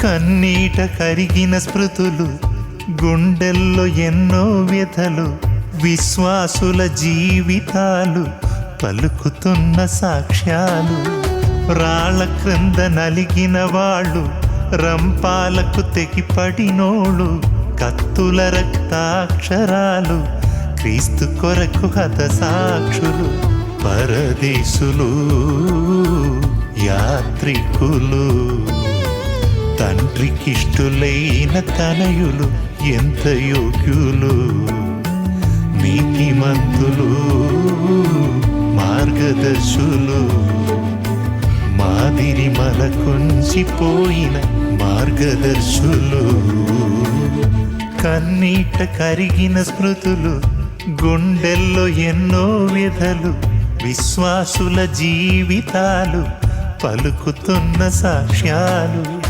కన్నీట కరిగిన స్మృతులు, గుండెల్లో ఎన్నో వ్యథలు, విశ్వాసుల జీవితాలు పలుకుతున్న సాక్ష్యాలు. రాళ్ళ క్రింద నలిగిన వాళ్ళు, రంపాలకు తెగిపడినోళ్ళు, కత్తుల రక్తాక్షరాలు, క్రీస్తు కొరకు హత సాక్షులు. పరదేశులు, యాత్రికులు, తండ్రికిష్టులైన తనయులు ఎంత యోగ్యులు. నీతిమంతులు, మార్గదర్శులు, మాదిరి మలకొంచిపోయిన మార్గదర్శులు. కన్నీట కరిగిన స్మృతులు, గుండెల్లో ఎన్నో వ్యథలు, విశ్వాసుల జీవితాలు పలుకుతున్న సాక్ష్యాలు.